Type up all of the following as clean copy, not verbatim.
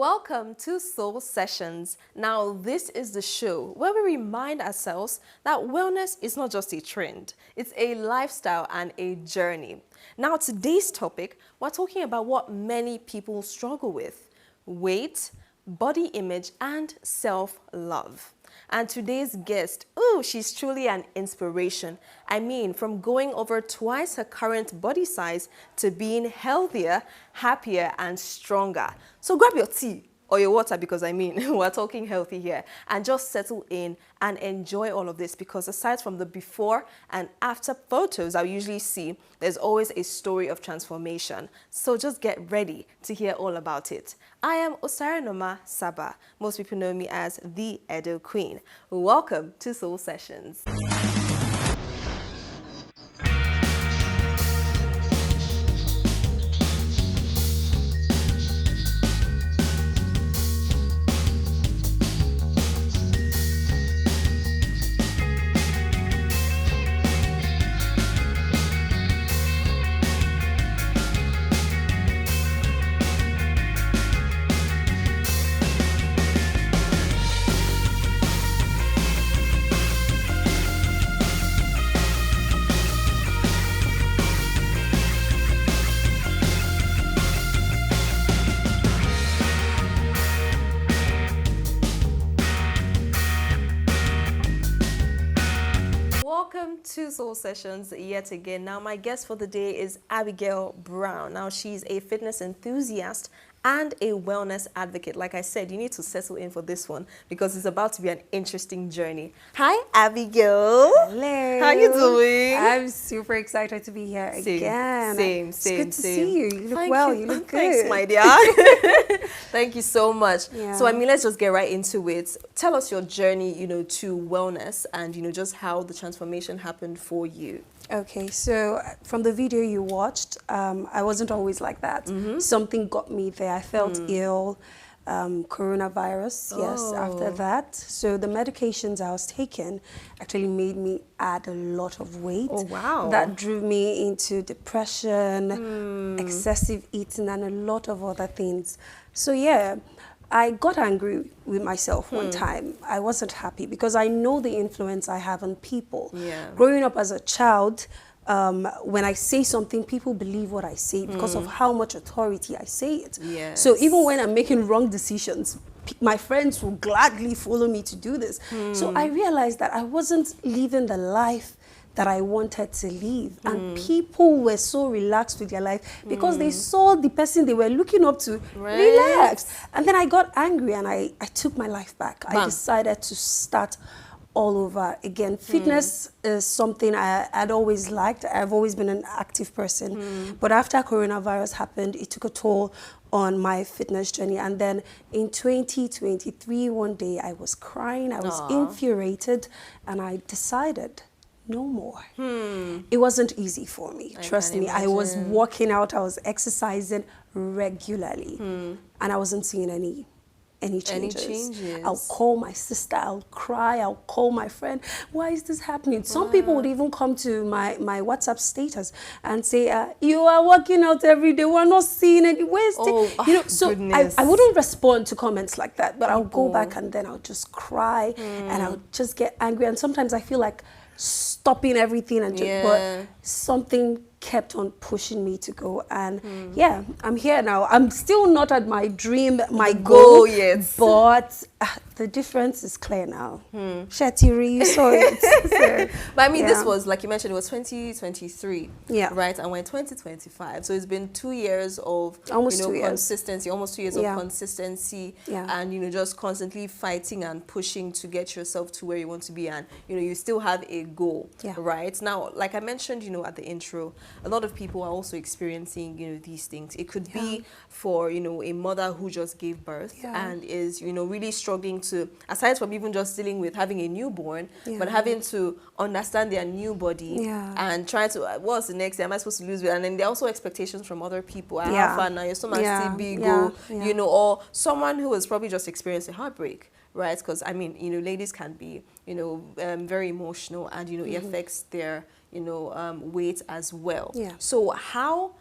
Welcome to Soul Sessions. Now, this is the show where we remind ourselves that wellness is not just a trend, it's a lifestyle and a journey. Now, today's topic, we're talking about what many people struggle with: weight, body image, and self-love. And today's guest, she's truly an inspiration. I mean, from going over twice her current body size to being healthier, happier, and stronger. So grab your tea or your water, because I mean, we're talking healthy here, and just settle in and enjoy all of this, because aside from the before and after photos I usually see, there's always a story of transformation. So just get ready to hear all about it. I am Osarenoma Saba. Most people know me as TheEdoQueen. Welcome to Soul Sessions. Welcome to Soul Sessions yet again. Now, my guest for the day is Abigail Brown. Now, she's a fitness enthusiast and a wellness advocate. Like I said, you need to settle in for this one because it's about to be an interesting journey. Hi, Abigail. Hello. How you doing? I'm super excited to be here again. Same. It's good to see you. You look Thank well. you. You look good. Thanks, my dear. Thank you so much. Yeah. So, I mean, let's just get right into it. Tell us your journey, to wellness and, just how the transformation happened for you. Okay, so from the video you watched, I wasn't always like that. Something got me there. I felt ill, coronavirus, yes, after that. So the medications I was taking actually made me add a lot of weight. Oh, wow. That drew me into depression, excessive eating, and a lot of other things. So yeah, I got angry with myself one time. I wasn't happy because I know the influence I have on people. Yeah. Growing up as a child, when I say something, people believe what I say because of how much authority I say it. Yes. So even when I'm making wrong decisions, my friends will gladly follow me to do this. So I realized that I wasn't living the life that I wanted to live. And people were so relaxed with their life because they saw the person they were looking up to relax. And then I got angry and I took my life back. Bam. I decided to start all over again. Fitness is something I'd always liked. I've always been an active person. But after coronavirus happened, it took a toll on my fitness journey. And then in 2023, one day I was crying, I was infuriated, and I decided no more. It wasn't easy for me. Trust me. I was working out, I was exercising regularly, and I wasn't seeing any changes. I'll call my sister, I'll cry, I'll call my friend. Why is this happening? Some people would even come to my WhatsApp status and say, you are working out every day, we're not seeing any waste. So I wouldn't respond to comments like that, but I'll go back and then I'll just cry and I'll just get angry. And sometimes I feel like stopping everything and just, but something kept on pushing me to go, and yeah, I'm here now. I'm still not at my dream, my goal yet, but the difference is clear now. Shetiri, you saw it. So, but I mean, this was, like you mentioned, it was 2023, right? And we're in 2025, so it's been 2 years of consistency, almost 2 years of consistency, and just constantly fighting and pushing to get yourself to where you want to be, and you still have a goal, right? Now, like I mentioned, at the intro, a lot of people are also experiencing, these things. It could be for, a mother who just gave birth and is, really struggling to, aside from even just dealing with having a newborn, but having to understand their new body and trying to, what's the next day? Am I supposed to lose weight? And then there are also expectations from other people. How far now? Your stomach still big, or someone who has probably just experienced a heartbreak. Right, because I mean, ladies can be, very emotional, and it affects their, weight as well. So how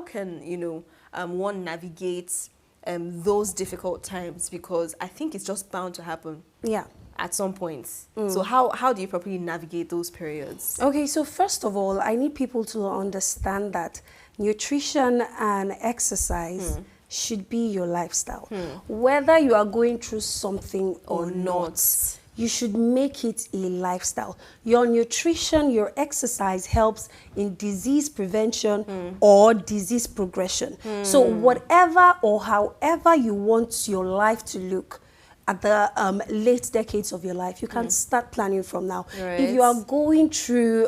can one navigate those difficult times? Because I think it's just bound to happen. Yeah. At some point. So how do you properly navigate those periods? Okay, so first of all, I need people to understand that nutrition and exercise should be your lifestyle. Whether you are going through something or not, you should make it a lifestyle. Your nutrition, your exercise helps in disease prevention or disease progression. So whatever or however you want your life to look, at the late decades of your life, you can start planning from now. Right. If you are going through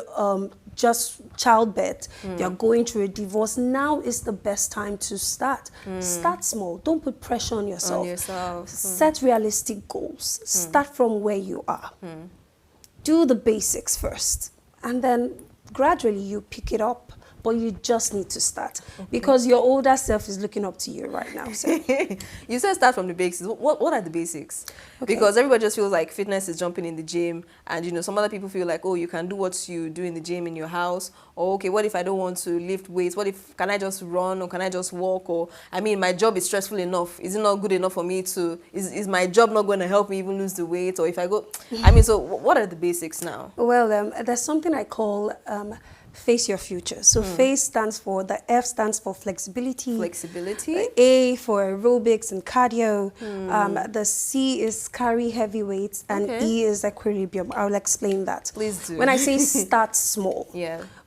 just childbirth, you're going through a divorce, now is the best time to start. Start small. Don't put pressure on yourself. Set realistic goals. Start from where you are. Do the basics first, and then gradually you pick it up. But you just need to start because your older self is looking up to you right now. So. You said start from the basics. What are the basics? Okay. Because everybody just feels like fitness is jumping in the gym, and you know some other people feel like, oh, you can do what you do in the gym in your house. Or okay, what if I don't want to lift weights? What if can I just run or can I just walk? Or I mean, my job is stressful enough. Is it not good enough for me to? Is my job not going to help me even lose the weight? Or if I go, I mean, so what are the basics now? Well, there's something I call. Face your future. So face stands for, the F stands for flexibility. Flexibility. The A for aerobics and cardio. The C is carry heavy weights, and E is equilibrium. I'll explain that. Please do. When I say start small,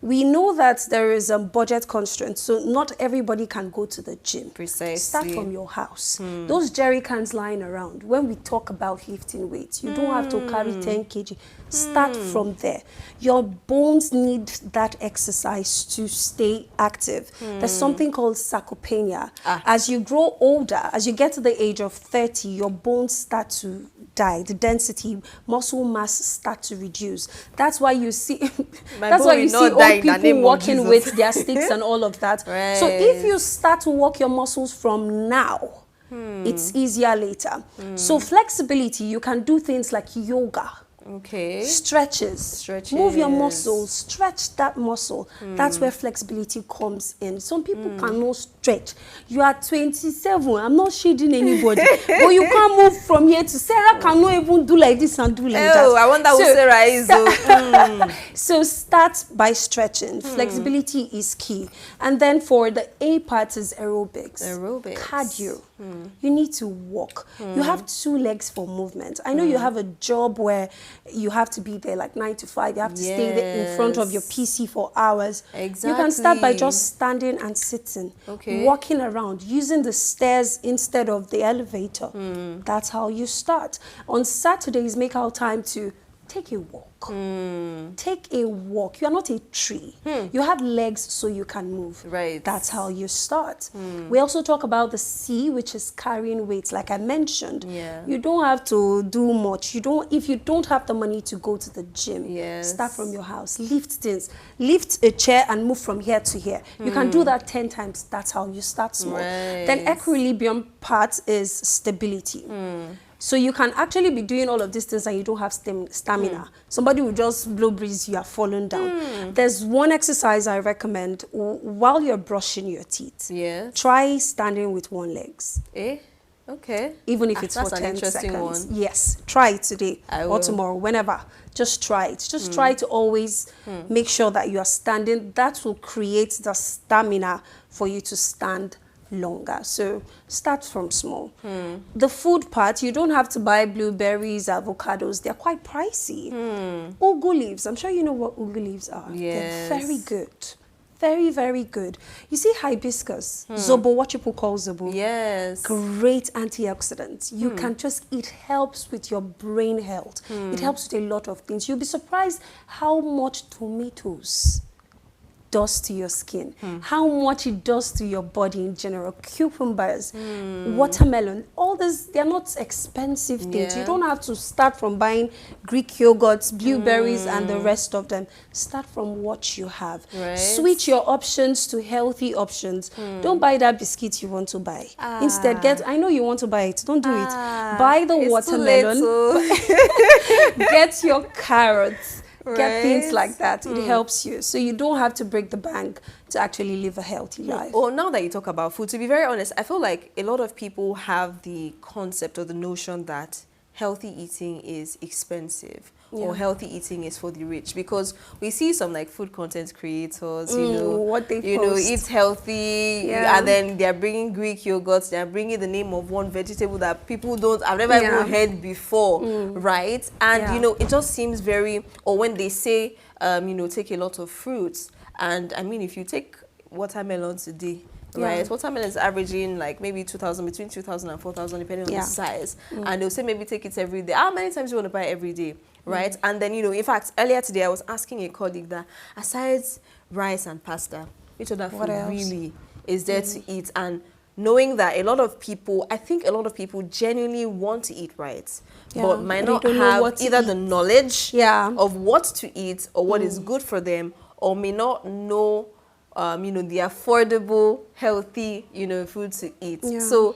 we know that there is a budget constraint, so not everybody can go to the gym. Precisely. Start from your house. Those jerry cans lying around, when we talk about lifting weights, you don't have to carry 10 kg. Start from there. Your bones need that exercise to stay active. There's something called sarcopenia. As you grow older, as you get to the age of 30, your bones start to die. The density, muscle mass start to reduce. That's why you see that's why you see old people walking with their sticks and all of that. Right. So if you start to work your muscles from now, it's easier later. So flexibility, you can do things like yoga. Stretches. Move your muscles, stretch that muscle. That's where flexibility comes in. Some people cannot stretch. You are 27, I'm not shading anybody, but you can't move from here to Sarah cannot even do like this and do like that. I wonder who Sarah is. So start by stretching. Flexibility is key. And then for the A part is aerobics. Cardio. You need to walk. You have 2 legs for movement. I know you have a job where you have to be there like 9 to 5. You have to stay there in front of your PC for hours. Exactly. You can start by just standing and sitting, walking around, using the stairs instead of the elevator. That's how you start. On Saturdays, make our time to take a walk. Take a walk. You are not a tree. You have legs so you can move. Right. That's how you start. We also talk about the C, which is carrying weights. Like I mentioned, you don't have to do much. If you don't have the money to go to the gym, start from your house. Lift things. Lift a chair and move from here to here. You can do that 10 times. That's how you start small. Right. Then equilibrium part is stability. So you can actually be doing all of these things and you don't have stamina. Somebody will just blow breeze, you are falling down. There's one exercise I recommend while you're brushing your teeth. Try standing with 1 leg. Okay. Even if it's for 10 seconds. Yes. Try it today or tomorrow, whenever. Just try it. Just try to always make sure that you are standing. That will create the stamina for you to stand longer. So start from small. The food part, you don't have to buy blueberries, avocados. They're quite pricey. Ugu leaves, I'm sure you know what ugu leaves are. They're very good. Very, very good. You see hibiscus, zobo, what people call zobo. Great antioxidant. You can just, it helps with your brain health. It helps with a lot of things. You'll be surprised how much tomatoes does to your skin, how much it does to your body in general. Cucumbers, watermelon, all this, they're not expensive things. You don't have to start from buying Greek yogurts, blueberries, and the rest of them. Start from what you have. Switch your options to healthy options. Don't buy that biscuit you want to buy. Instead, I know you want to buy it, don't do it. Buy the watermelon, get your carrots, Get things like Right. that. It helps you. So you don't have to break the bank to actually live a healthy life. Well, now that you talk about food, to be very honest, I feel like a lot of people have the concept or the notion that healthy eating is expensive or Yeah. healthy eating is for the rich, because we see some like food content creators, you know, What they post. eat healthy, Yeah. and then they're bringing Greek yogurts, they're bringing the name of one vegetable that people don't, I've never Yeah. even heard before, right? And Yeah. you know, it just seems very, or when they say, you know, take a lot of fruits, and I mean, if you take watermelon today, right? Yeah. Watermelon is averaging like maybe 2,000, between 2,000 and 4,000, depending on Yeah. the size. And they'll say maybe take it every day. How many times do you want to buy every day, right? And then, you know, in fact, earlier today I was asking a colleague that aside rice and pasta, which other What food else? really is there to eat? And knowing that a lot of people, I think a lot of people genuinely want to eat right, Yeah, but might but they not don't know have what to either the eat. knowledge Yeah. of what to eat or what is good for them, or may not know, you know, the affordable, healthy, you know, food to eat. Yeah. So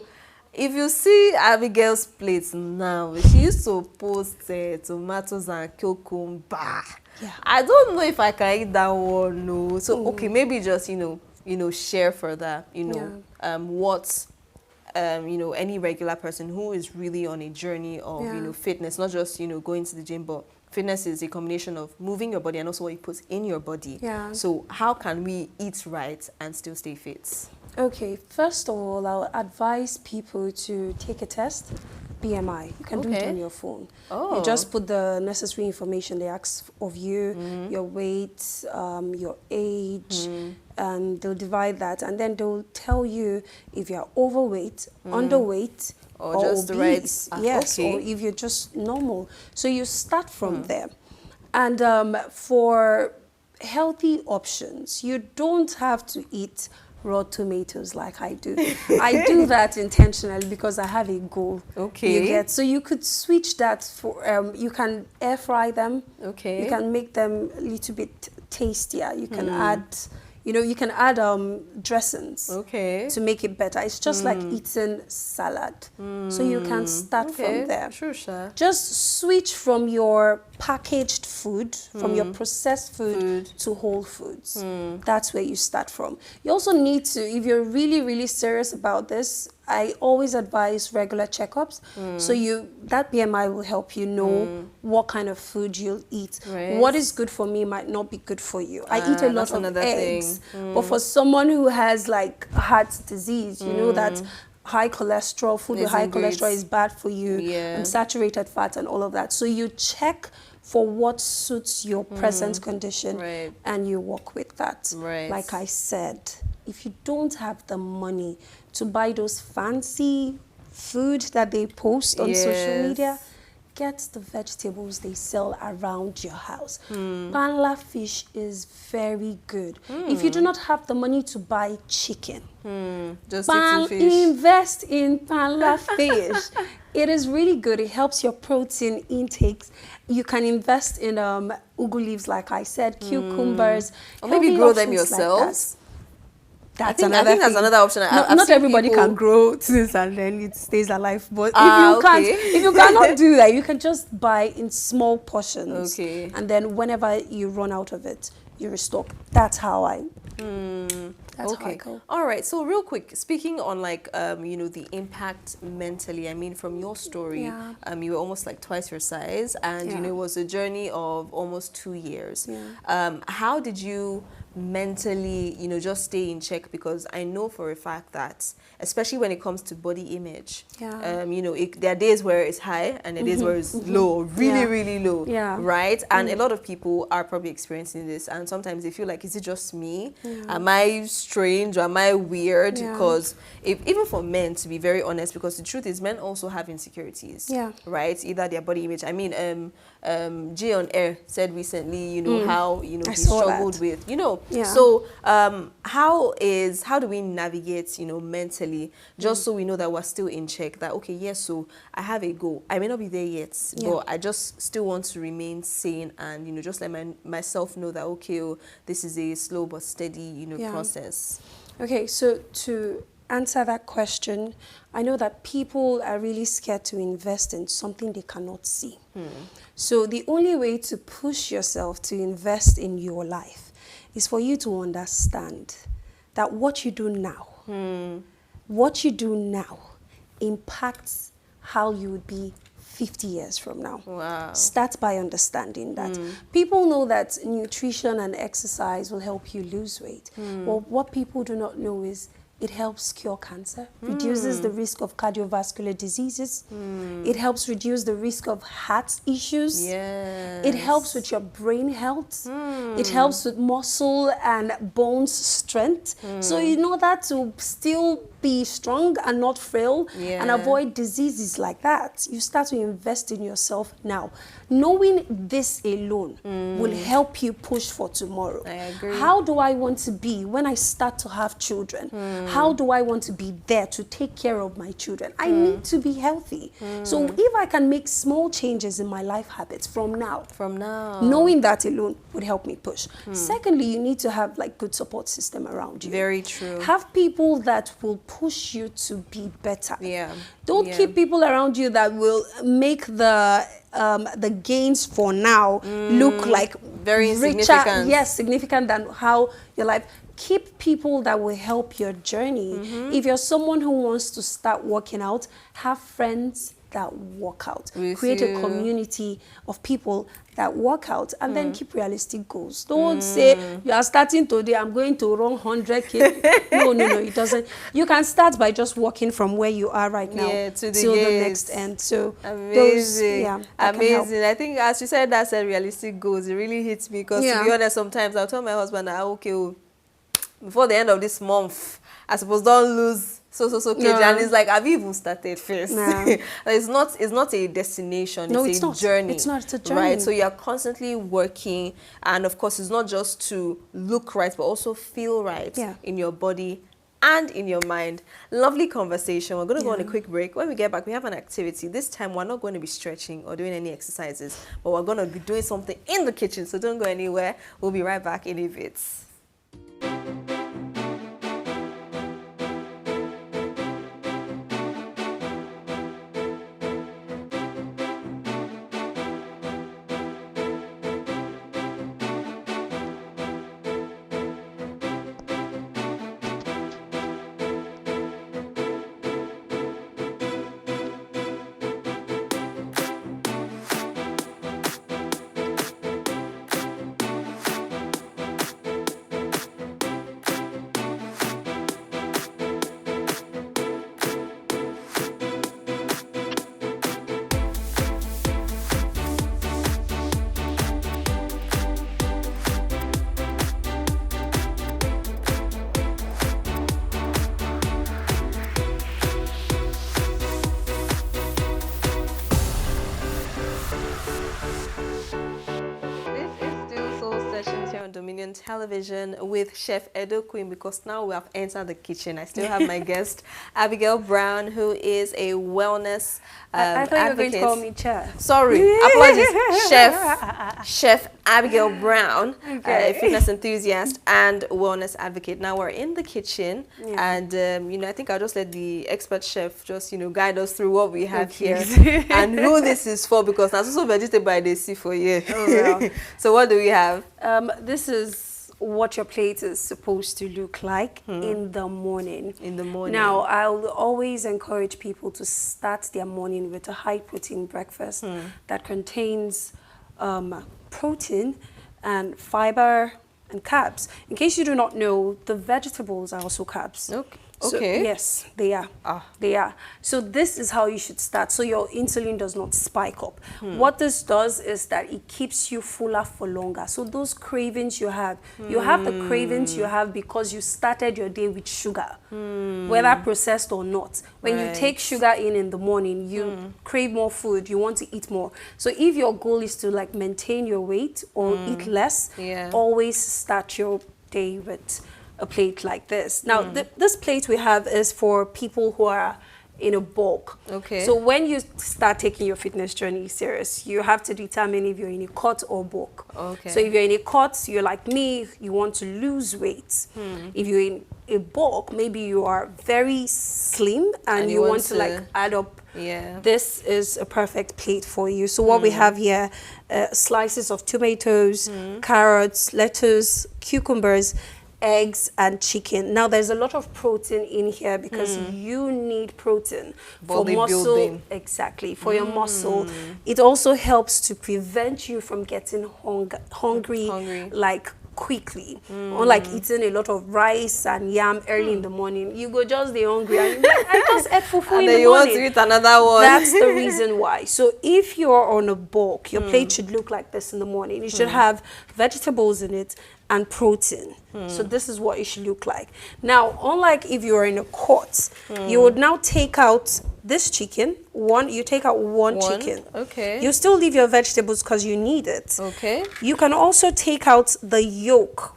if you see Abigail's plate now, she used to post tomatoes and cucumber. Yeah. I don't know if I can eat that one. No. So okay, maybe just you know, share further. You know, what you know, any regular person who is really on a journey of you know, fitness, not just you know, going to the gym, but fitness is a combination of moving your body and also what you put in your body. Yeah. So how can we eat right and still stay fit? Okay, first of all, I'll advise people to take a test, BMI. You can do it Okay. on your phone. Oh. You just put the necessary information they ask of you, your weight, your age, and they'll divide that. And then they'll tell you if you're overweight, underweight, Or or just the right- obese. ah, Yes, okay. or if you're just normal. So you start from there. And for healthy options, you don't have to eat raw tomatoes like I do. I do that intentionally because I have a goal. Okay. You get, so you could switch that for, you can air fry them. Okay. You can make them a little bit tastier. You can add, you know, you can add dressings Okay. to make it better. It's just like eating salad. So you can start from there. Sure, sure. Just switch from your packaged food, from your processed food to whole foods. That's where you start from. You also need to, if you're really, really serious about this, I always advise regular checkups. So that BMI will help you know what kind of food you'll eat. Right. What is good for me might not be good for you. I eat a lot that's of another eggs, thing. but for someone who has like heart disease, you know that high cholesterol, food with high Isn't great. cholesterol is bad for you, Yeah. and saturated fat and all of that. So you check for what suits your present condition, Right. and you work with that. Right. Like I said, if you don't have the money to buy those fancy food that they post on social Yes. media, get the vegetables they sell around your house. Panla fish is very good. If you do not have the money to buy chicken, Just eating fish. invest in panla fish. It is really good. It helps your protein intakes. You can invest in ugu leaves, like I said, cucumbers. Or maybe healthy grow them options like yourselves. that. I think that's thing. another option. I've Not seen everybody people- can grow things and then it stays alive. But Ah, if you can't, okay. if you cannot do that, you can just buy in small portions. Okay. And then whenever you run out of it, you restock. That's how I. That's how I go. All right. So real quick, speaking on like you know, the impact mentally. I mean, from your story, Yeah. you were almost like twice your size, and you Yeah. know, it was a journey of almost 2 years. Yeah. How did you mentally, you know, just stay in check? Because I know for a fact that, especially when it comes to body image, Yeah. you know, there are days where it's high and there are days where it's low, really, Yeah. really low, Yeah. right? And a lot of people are probably experiencing this, and sometimes they feel like, is it just me? Am I strange or am I weird? Yeah. Because even for men, to be very honest, because the truth is men also have insecurities, Yeah. right? Either their body image. I mean, Jay on Air said recently, you know, how, you know, I he saw struggled that. with, you know, Yeah. so how do we navigate, you know, mentally, just so we know that we're still in check, that, okay, yes, so I have a goal. I may not be there yet, but I just still want to remain sane and, you know, just let myself know that, okay, oh, this is a slow but steady, you know, process. Okay, so to answer that question, I know that people are really scared to invest in something they cannot see. So the only way to push yourself to invest in your life is for you to understand that what you do now, impacts how you would be 50 years from now. Wow. Start by understanding that. People know that nutrition and exercise will help you lose weight. Well, what people do not know is it helps cure cancer, reduces the risk of cardiovascular diseases. It helps reduce the risk of heart issues. Yes. It helps with your brain health. It helps with muscle and bones strength. So in order to still be strong and not frail and avoid diseases like that, you start to invest in yourself now. Knowing this alone will help you push for tomorrow. I agree. How do I want to be when I start to have children? How do I want to be there to take care of my children? I need to be healthy. So if I can make small changes in my life habits from now, knowing that alone would help me push. Secondly, you need to have like good support system around you. Very true. Have people that will push you to be better. Yeah. Don't keep people around you that will make the gains for now look like very richer, insignificant. yes, significant than how your life. Keep people that will help your journey. If you're someone who wants to start working out, have friends that work out. Create a community of people that work out, and then keep realistic goals. Don't say, you are starting today, I'm going to run 100K. No, it doesn't. You can start by just walking from where you are right now to till the next end. So amazing. Those, amazing. I think as you said, that's a realistic goals. It really hits me because to be honest, sometimes I'll tell my husband, okay, before the end of this month, I suppose don't lose so kg, and it's like, have you even started first? No. it's not a destination, it's a journey. It's not a journey. Right? So you're constantly working, and of course it's not just to look right, but also feel right in your body and in your mind. Lovely conversation. We're going to go on a quick break. When we get back, we have an activity. This time we're not going to be stretching or doing any exercises, but we're going to be doing something in the kitchen, so don't go anywhere. We'll be right back in a bit. Dominion Television with Chef TheEdoQueen, because now we have entered the kitchen. I still have my guest, Abigail Brown, who is a wellness I thought advocate. you were going to call me Chef. Sorry, apologies. Chef Abigail Brown, a fitness enthusiast and wellness advocate. Now we're in the kitchen, and I think I'll just let the expert chef just guide us through what we have here and who this is for, because that's also vegetable by the sea for you. Oh, wow. So what do we have? This is what your plate is supposed to look like in the morning. In the morning. Now, I'll always encourage people to start their morning with a high-protein breakfast that contains protein and fiber and carbs. In case you do not know, the vegetables are also carbs. Okay. So, yes, they are. They are. So this is how you should start, so your insulin does not spike up. What this does is that it keeps you fuller for longer. So those cravings you have the cravings you have because you started your day with sugar, whether processed or not. When you take sugar in the morning, you crave more food, you want to eat more. So if your goal is to like maintain your weight or eat less, always start your day with a plate like this. Now, this plate we have is for people who are in a bulk. Okay. So when you start taking your fitness journey serious, you have to determine if you're in a cut or bulk. Okay. So if you're in a cut, you're like me, you want to lose weight. If you're in a bulk, maybe you are very slim and you want to like add up. Yeah. This is a perfect plate for you. So what we have here, slices of tomatoes, carrots, lettuce, cucumbers, eggs, and chicken. Now there's a lot of protein in here because you need protein for muscle. Exactly, for your muscle. It also helps to prevent you from getting hungry like quickly. Unlike eating a lot of rice and yam early in the morning, you go just the hungry and you're like, I just ate fufu in the morning. You want to eat another one. That's the reason why. So if you're on a bulk, your plate should look like this in the morning. It should have vegetables in it and protein. So this is what it should look like. Now, unlike if you're in a cut, you would now take out this chicken. You take out one chicken. Okay. You still leave your vegetables because you need it. Okay. You can also take out the yolk.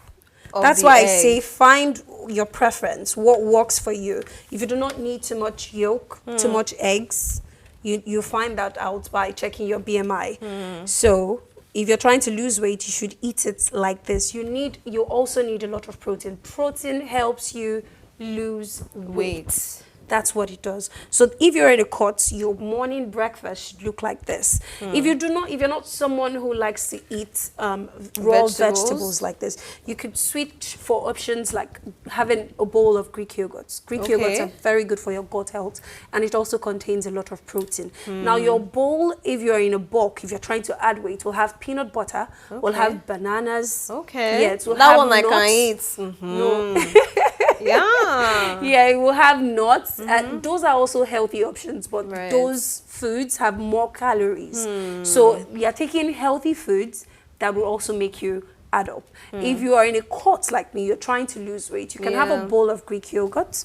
That's why I say find your preference, what works for you. If you do not need too much yolk, too much eggs, you find that out by checking your BMI. So if you're trying to lose weight, you should eat it like this. You also need a lot of protein. Protein helps you lose weight. That's what it does. So if you're in a cut, your morning breakfast should look like this. If you're not someone who likes to eat raw vegetables like this, you could switch for options like having a bowl of Greek yogurts. Greek yogurts are very good for your gut health, and it also contains a lot of protein. Now your bowl, if you're in a bulk, if you're trying to add weight, will have peanut butter, will have bananas. Okay. Yeah, it will that have one nuts. I can eat. No. Yeah. It will have nuts. And those are also healthy options, but those foods have more calories. So you're taking healthy foods that will also make you add up. If you are in a cut like me, you're trying to lose weight, you can have a bowl of Greek yogurt,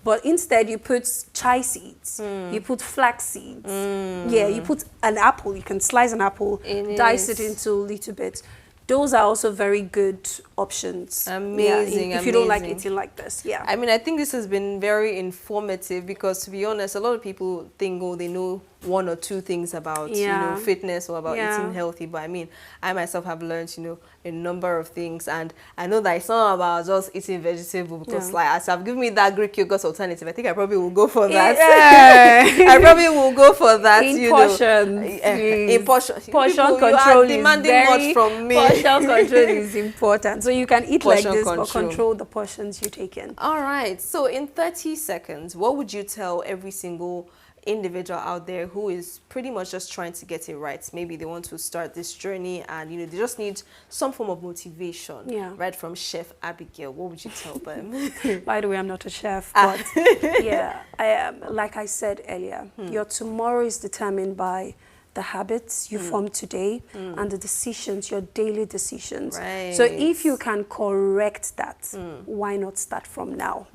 but instead you put chia seeds, you put flax seeds, you put an apple, you can slice an apple, dice it into a little bit. Those are also very good options. Amazing. If you don't like eating like this, I mean, I think this has been very informative because, to be honest, a lot of people think, they know one or two things about fitness or about eating healthy, but I mean, I myself have learned a number of things, and I know that it's not about just eating vegetable because like as I've given me that Greek yogurt alternative, I think I probably will go for that. I probably will go for that. In portions, in portions. Portion control you are demanding much from me. Portion control is important, so you can eat portion like this, control. but control the portions you take in. All right. So in 30 seconds, what would you tell every single individual out there who is pretty much just trying to get it right? Maybe they want to start this journey and they just need some form of motivation, right, from Chef Abigail. What would you tell them? By the way, I'm not a chef, but I am. Like I said earlier, your tomorrow is determined by the habits you form today and the decisions, your daily decisions. So if you can correct that, why not start from now?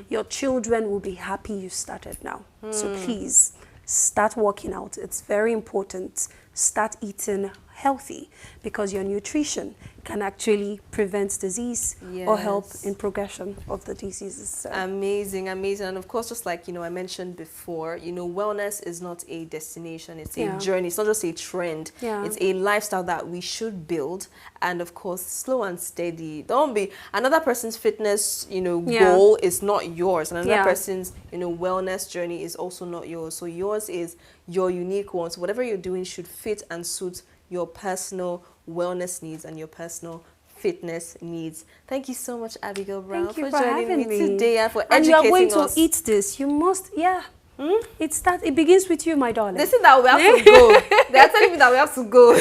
Your children will be happy you started now. So please start working out. It's very important. Start eating healthy because your nutrition can actually prevent disease or help in progression of the diseases. So. Amazing, amazing. And of course, just like, I mentioned before, wellness is not a destination. It's a journey. It's not just a trend. It's a lifestyle that we should build. And of course, slow and steady. Don't be another person's fitness, goal is not yours. And another person's, wellness journey is also not yours. So yours is your unique one. So whatever you're doing should fit and suit your personal wellness needs and your personal fitness needs. Thank you so much, Abigail Brown, for joining me today and for educating us. And you are going to eat this. You must, It begins with you, my darling. They said that we have to go. They are telling me that we have to go.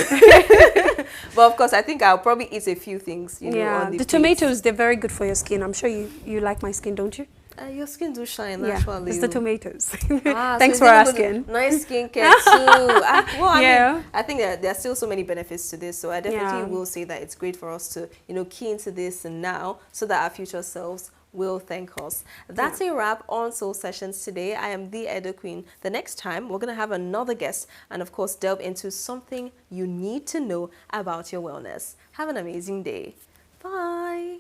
But of course, I think I'll probably eat a few things, on the tomatoes, they're very good for your skin. I'm sure you like my skin, don't you? Your skin do shine naturally. It's the tomatoes. Thanks for asking. Nice skincare too. I think that there are still so many benefits to this. So I definitely will say that it's great for us to, key into this now so that our future selves will thank us. That's a wrap on Soul Sessions today. I am TheEdoQueen. The next time, we're going to have another guest and, of course, delve into something you need to know about your wellness. Have an amazing day. Bye.